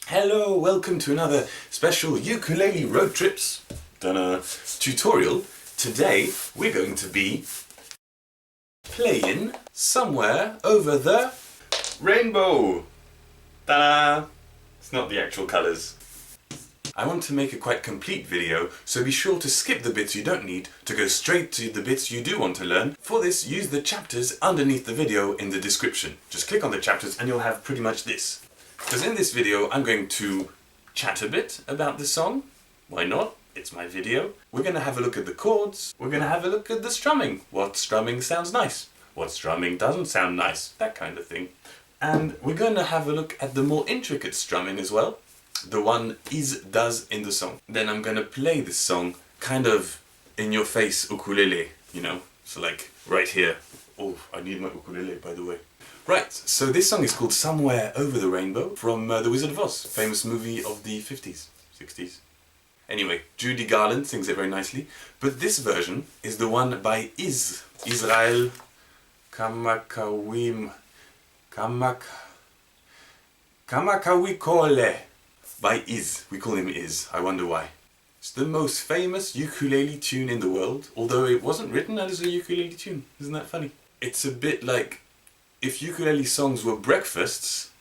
Hello, welcome to another special ukulele road trips tutorial. Today we're going to be playing Somewhere Over the Rainbow. Ta-da! It's not the actual colours. I want to make a quite complete video, so be sure to skip the bits you don't need to go straight to the bits you do want to learn. For this, use the chapters underneath the video in the description. Just click on the chapters and you'll have pretty much this. Because in this video I'm going to chat a bit about the song. Why not? It's my video. We're going to have a look at the chords. We're going to have a look at the strumming. What strumming sounds nice? What strumming doesn't sound nice? That kind of thing. And we're going to have a look at the more intricate strumming as well. The one is does in the song. Then I'm going to play this song kind of in your face ukulele, you know? So like right here. Oh, I need my ukulele, by the way. Right, so this song is called Somewhere Over the Rainbow from The Wizard of Oz, famous movie of the 50s, 60s. Anyway, Judy Garland sings it very nicely, but this version is the one by Israel Kamakawikole by we call him Iz, I wonder why. It's the most famous ukulele tune in the world, although it wasn't written as a ukulele tune. Isn't that funny? It's a bit like if ukulele songs were breakfasts,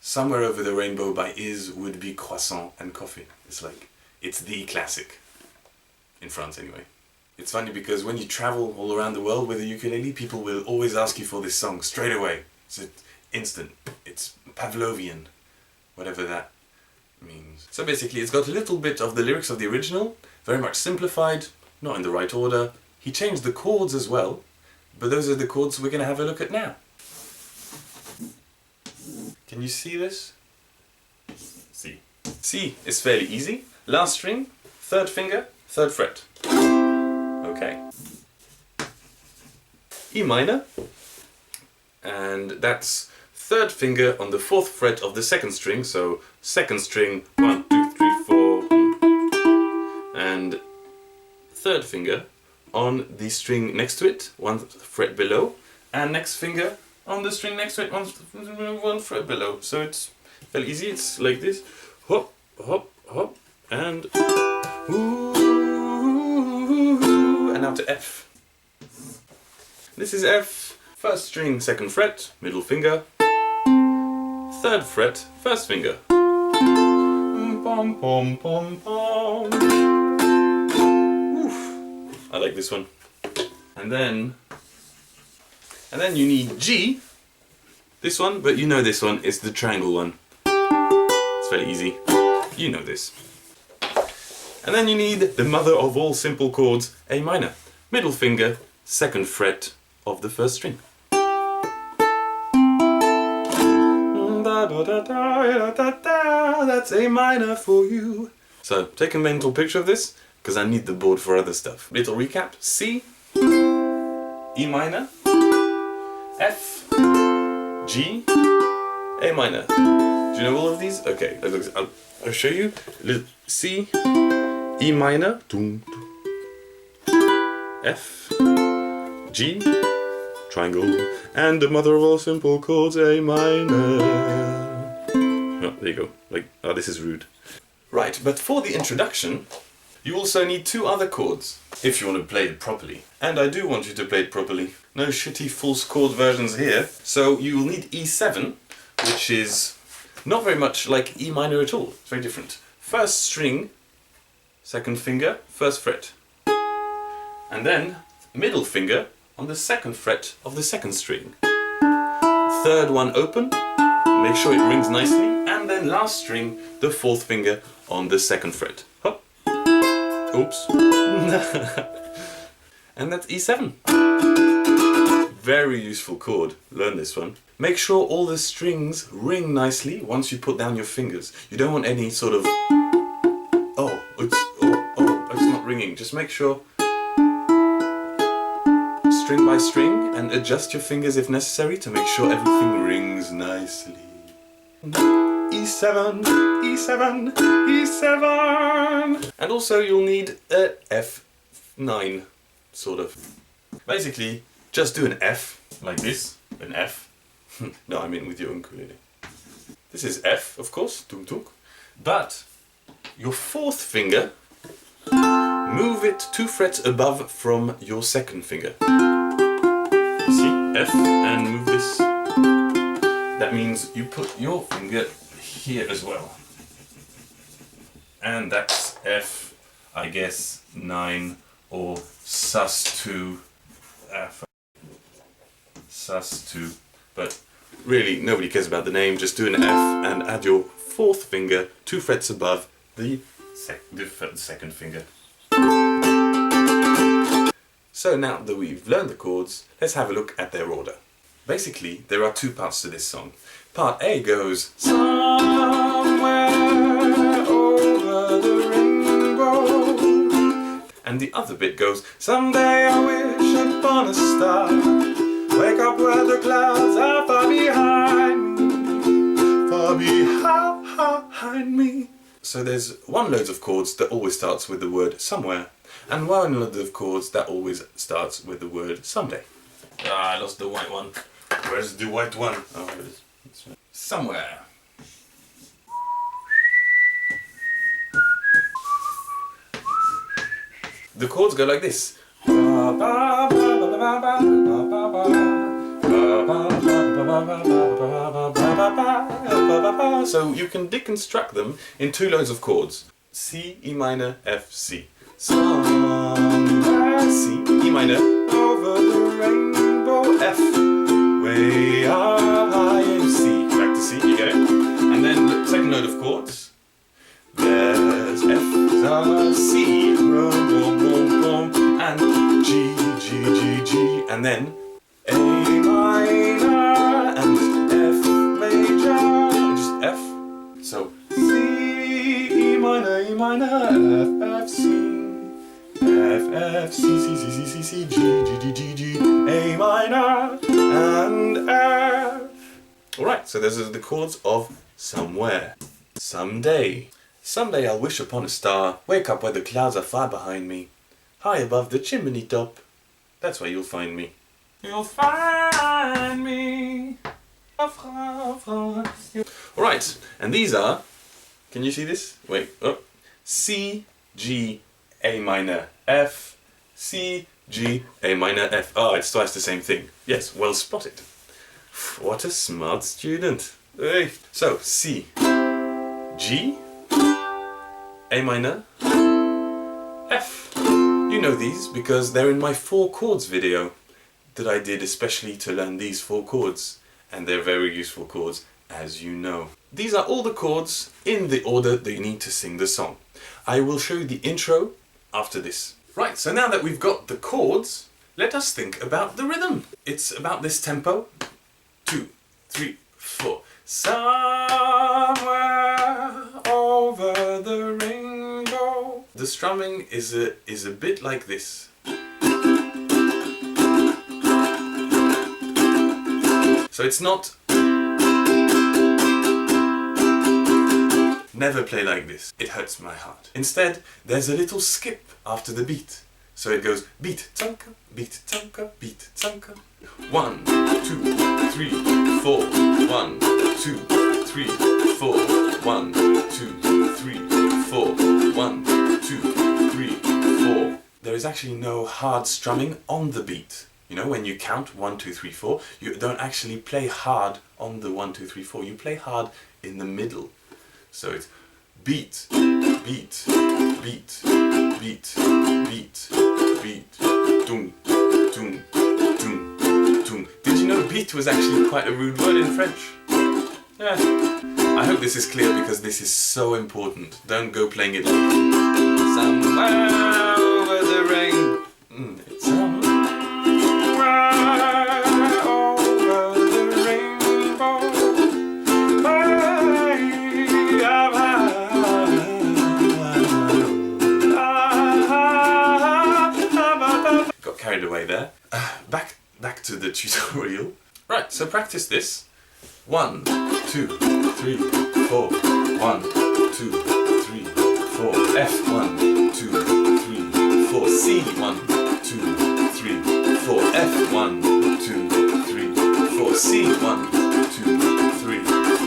Somewhere Over the Rainbow by Iz would be croissant and coffee. It's like, it's the classic. In France anyway. It's funny because when you travel all around the world with a ukulele, people will always ask you for this song straight away. It's instant. It's Pavlovian. Whatever that means. So basically it's got a little bit of the lyrics of the original, very much simplified, not in the right order. He changed the chords as well, but those are the chords we're going to have a look at now. Can you see this? C. C is fairly easy. Last string, third finger, third fret. Okay. E minor, and that's third finger on the fourth fret of the second string, so second string, 1, 2, 3, 4, and third finger on the string next to it, one fret below, and next finger on the string next to it, one fret below. So it's very easy, it's like this, hop, hop, hop, and ooh, and now to F. This is F, first string, second fret, middle finger, third fret, first finger. Pom, pom, pom, pom. Oof. I like this one. And then you need G, this one, but you know this one is the triangle one. It's very easy. You know this. And then you need the mother of all simple chords, A minor. Middle finger, second fret of the first string. That's A minor for you. So take a mental picture of this, because I need the board for other stuff. Little recap: C, E minor, F, G, A minor. Do you know all of these? Okay, I'll show you. C, E minor, F, G, triangle, and the mother of all simple chords, A minor. Oh, there you go. Like, oh, this is rude. Right, but for the introduction, you also need two other chords, if you want to play it properly. And I do want you to play it properly. No shitty false chord versions here. So you will need E7, which is not very much like E minor at all. It's very different. First string, second finger, first fret. And then middle finger on the second fret of the second string. Third one open, make sure it rings nicely, and then last string, the fourth finger on the second fret. Hop. Oops. And that's E7. Very useful chord, learn this one. Make sure all the strings ring nicely once you put down your fingers. You don't want any sort of, it's not ringing. Just make sure string by string and adjust your fingers if necessary to make sure everything rings nicely. E7, E7, E7. And also you'll need a F9, sort of. Basically, just do an F, like this, an F. No, I mean with your ukulele. This is F, of course, tung tung. But your fourth finger, move it 2 frets above from your second finger. See, F, and move this. That means you put your finger here as well. And that's F, I guess, 9 or sus2. sus2. But really, nobody cares about the name. Just do an F and add your fourth finger 2 frets above the second finger. So now that we've learned the chords, let's have a look at their order. Basically, there are 2 parts to this song. Part A goes somewhere over the rainbow, and the other bit goes someday I wish upon a star, wake up where the clouds are far behind me. So there's one load of chords that always starts with the word somewhere, and one load of chords that always starts with the word someday. Ah, I lost the white one. Where's the white one? Oh, here it is. Somewhere. The chords go like this. So you can deconstruct them in 2 loads of chords. C, E minor, F, C. Somewhere, C, E minor, over the rainbow, F, way up high in C. Back to C, you get it? And then the second load of chords. There's F, C, boom, boom, boom, boom, and G, G, G, G, and then A minor, and F major, just F. So C, E minor, F, F, C, F, F, C, C, C, C, C, C, G, G, G, G, G, A minor, and F. Alright, so those are the chords of somewhere. Someday. Someday I'll wish upon a star, wake up where the clouds are far behind me, high above the chimney top. That's where you'll find me. You'll find me. Alright, and these are, can you see this? Wait, oh. C, G, A minor, F, C, G, A minor, F. Oh, it's twice the same thing. Yes, well spotted. What a smart student. Hey. So, C, G, A minor, F. You know these because they're in my 4 chords video that I did especially to learn these 4 chords. And they're very useful chords, as you know. These are all the chords in the order that you need to sing the song. I will show you the intro after this. Right, so now that we've got the chords, let us think about the rhythm. It's about this tempo. 2, 3, 4. Somewhere over the rainbow. The strumming is a bit like this. So it's not... Never play like this. It hurts my heart. Instead, there's a little skip after the beat. So it goes beat, tanka, beat, tanka, beat, tanka. 1, 2, 3, 4. 1, 2, 3, 4. 1, 2, 3, 4. 1, 2, 3, 4. There is actually no hard strumming on the beat. You know, when you count 1, 2, 3, 4, you don't actually play hard on the 1, 2, 3, 4. You play hard in the middle. So it's beat, beat, beat, beat, beat, beat, doom, doom, doom, doom. Did you know beat was actually quite a rude word in French? Yeah. I hope this is clear because this is so important. Don't go playing it like somewhere over the rain. It's somewhere over the rainbow. Got carried away there. Back to the tutorial. Right, so practice this. 1, 2, 3, 4. 1, 2, 3, 4. F 1, 2, 3, 4. C 1, 2, 3, 4. F 1, 2, 3, 4. C 1, 2, 3.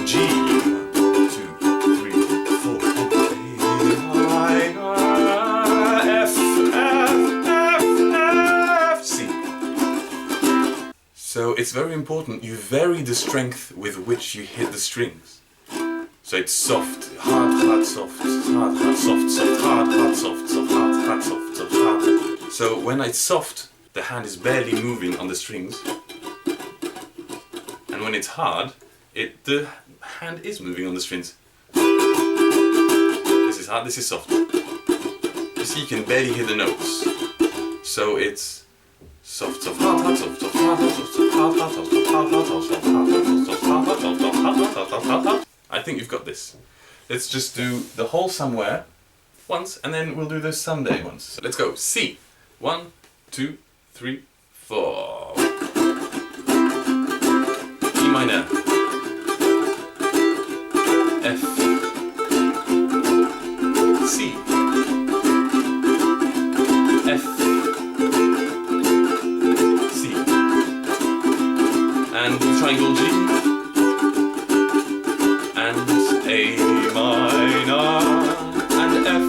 G 1, 2, 3, 4. it's very important you vary the strength with which you hit the strings. So it's soft, hard, hard, soft, hard, hard, soft, soft, hard, hard, soft, soft, hard, hard, soft, soft, hard. So when it's soft, the hand is barely moving on the strings. And when it's hard, the hand is moving on the strings. This is hard, this is soft. You see, you can barely hear the notes. So it's soft, soft, hard, hard, soft, soft, hard, hard, soft, soft, hard, hard, soft, soft, hard, hard, soft, soft, hard, hard, soft, soft, hard, hard, soft, soft, hard, hard, soft, soft, hard, hard. I think you've got this. Let's just do the whole somewhere once, and then we'll do the someday once. So let's go. C. 1, 2, 3, 4. E minor. F. C. F. C. And triangle G. And A minor. And F,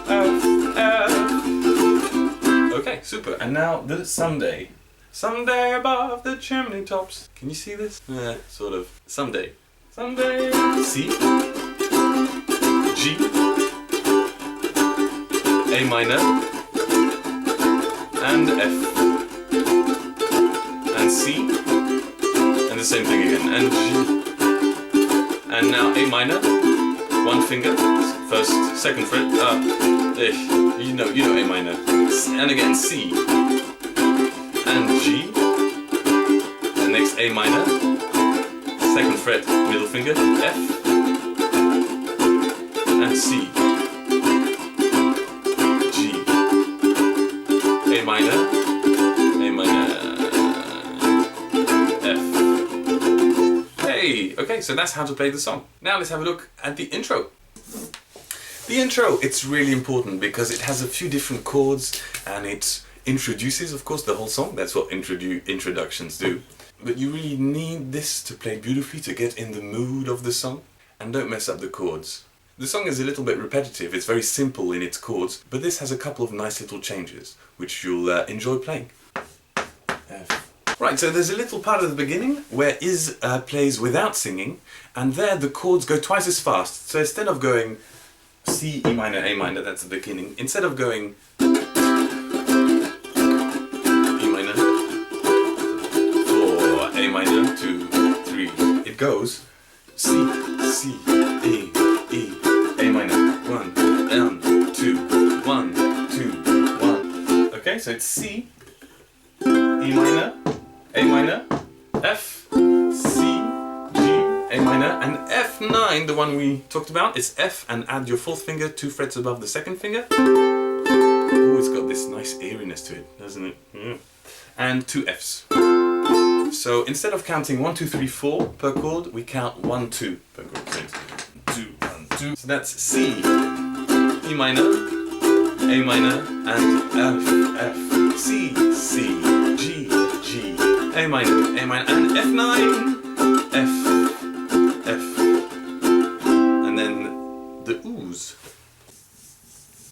F, F. Okay, super. And now the someday. Someday above the chimney tops. Can you see this? Yeah, sort of. Someday. Someday. C. G. A minor. And F. And C. And the same thing again. And G. And now A minor. One finger. First, second fret. You know A minor. And again C. And G. And next A minor. Second fret, middle finger. F. And C. G. A minor. A minor. F. Hey! Okay, so that's how to play the song. Now let's have a look at the intro. The intro, it's really important because it has a few different chords and it introduces, of course, the whole song. That's what introductions do. But you really need this to play beautifully to get in the mood of the song. And don't mess up the chords. The song is a little bit repetitive, it's very simple in its chords, but this has a couple of nice little changes, which you'll enjoy playing. F. Right, so there's a little part at the beginning where Is plays without singing, and there the chords go twice as fast. So instead of going C, E minor, A minor, that's the beginning, instead of going E minor, 4, A minor, 2, 3, it goes C, C, E, E, A minor, 1, and 2, 1, 2, 1. Okay, so it's C, E minor, A minor, F, C, G, A minor, and F9, the one we talked about, is F, and add your fourth finger 2 frets above the second finger. Oh, it's got this nice eeriness to it, doesn't it? Yeah. And 2 Fs. So instead of counting 1, 2, 3, 4 per chord, we count 1, 2 per chord. So it's 2, 1, 2. So that's C, E minor, A minor, and F, F, C, C, G, G, A minor, and F9, F, F. And then the oohs.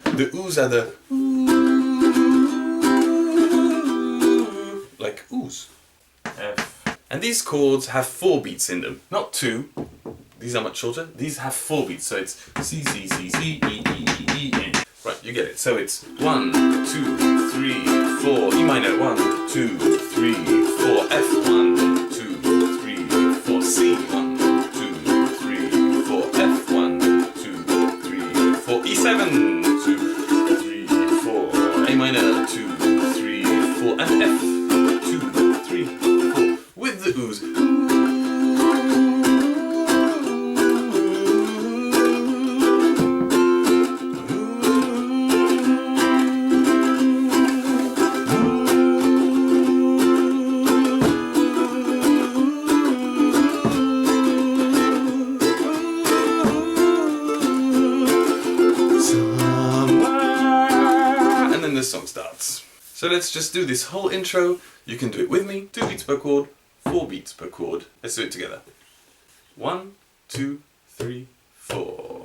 The oohs are the like oohs. F. And these chords have 4 beats in them, not 2. These are much shorter. These have 4 beats, so it's C, C, C, C, E, E, E, E, E. Right, you get it. So it's 1, 2, 3, 4, E minor, 1, 2, 3, 4, F, 1, 2, 3, 4, C, 1, 2, 3, 4, F, 1, 2, 3, 4, E7, 2, 3, 4, A minor, 2, 3, 4, and F, 2, 3, 4, with the oohs. The song starts. So let's just do this whole intro. You can do it with me. 2 beats per chord, 4 beats per chord. Let's do it together. 1, 2, 3, 4.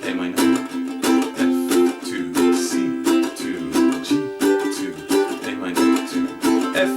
A minor, F, 2, C, 2, G, 2, A minor, 2, F,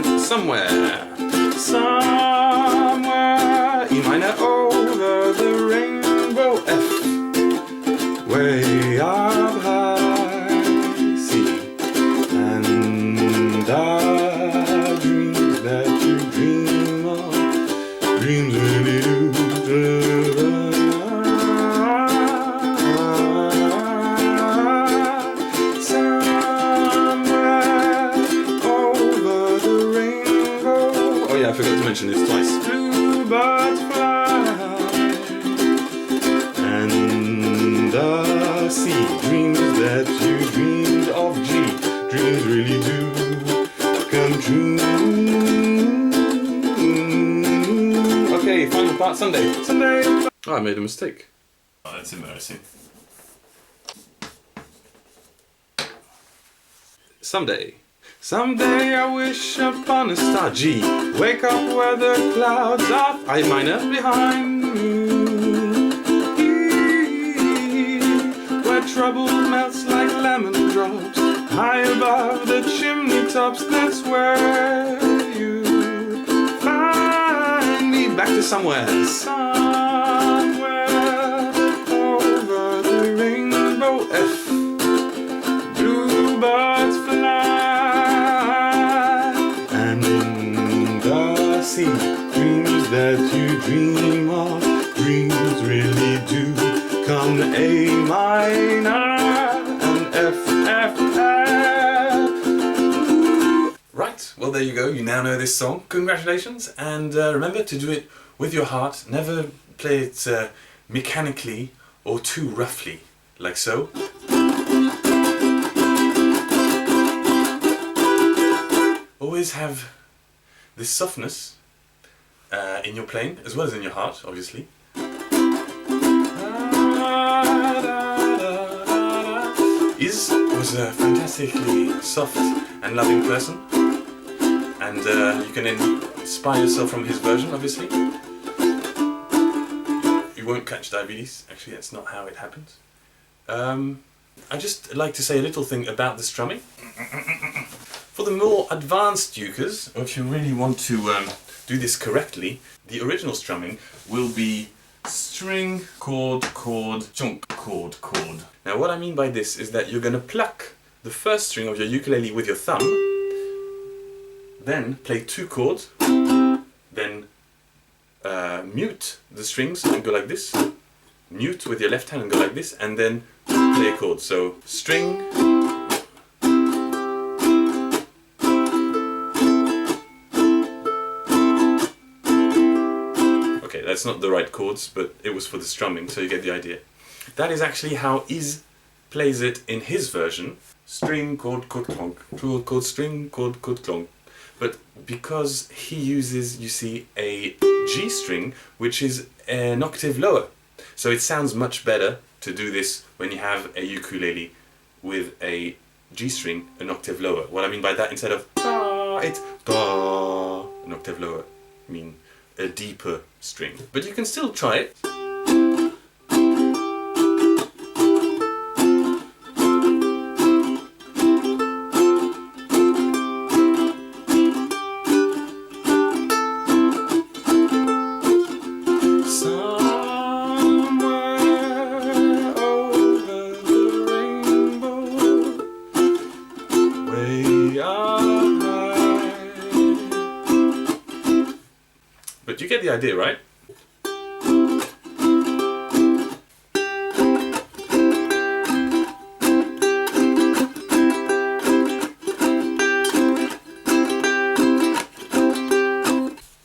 then somewhere. Somewhere, E minor over the rainbow, F. Way up high, C. And the dreams that you dream of, dreams really do. I forgot to mention this twice. Bluebirds fly and the sea, dreams that you dreamed of, G, dreams really do come true. Okay, final part, Sunday. Sunday! Oh, I made a mistake. Oh, that's embarrassing. Someday. Someday I wish upon a star, G. Wake up where the clouds are, I minor behind me. E, where trouble melts like lemon drops, high above the chimney tops, that's where you find me. Back to somewhere. Somewhere over the rainbow, F. Bluebirds fly. Dreams that you dream of, dreams really do come, A minor and F, F, F. Right, well there you go, you now know this song. Congratulations, and remember to do it with your heart. Never play it mechanically or too roughly, like so. Always have this softness in your playing, as well as in your heart, obviously. Iz was a fantastically soft and loving person, and you can inspire yourself from his version, obviously. You won't catch diabetes, actually that's not how it happens. I just like to say a little thing about the strumming. For the more advanced ukers, or if you really want to do this correctly, the original strumming will be string, chord, chord, chunk, chord, chord. Now what I mean by this is that you're going to pluck the first string of your ukulele with your thumb, then play 2 chords, then mute the strings and go like this, mute with your left hand and go like this, and then play a chord. So string, that's not the right chords, but it was for the strumming, so you get the idea. That is actually how Iz plays it in his version. String, chord, chord, clonk, chord, chord, string, chord, chord, clonk. But because he uses, you see, a G string, which is an octave lower. So it sounds much better to do this when you have a ukulele with a G string an octave lower. What I mean by that, instead of da, it's da, an octave lower. I mean, a deeper string. But you can still try it. But you get the idea, right?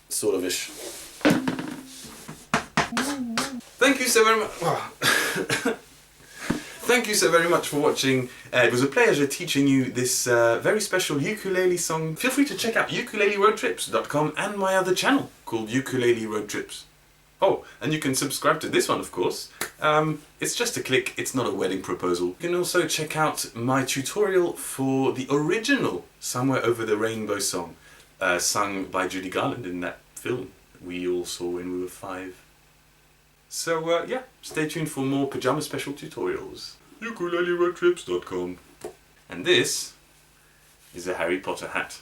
Sort of ish. Thank you so very much. Thank you so very much for watching. It was a pleasure teaching you this very special ukulele song. Feel free to check out ukuleleroadtrips.com and my other channel called Ukulele Road Trips. Oh, and you can subscribe to this one, of course. It's just a click, it's not a wedding proposal. You can also check out my tutorial for the original Somewhere Over the Rainbow song, sung by Judy Garland in that film we all saw when we were 5. So yeah, stay tuned for more pyjama special tutorials. ukuleleroadtrips.com. And this is a Harry Potter hat.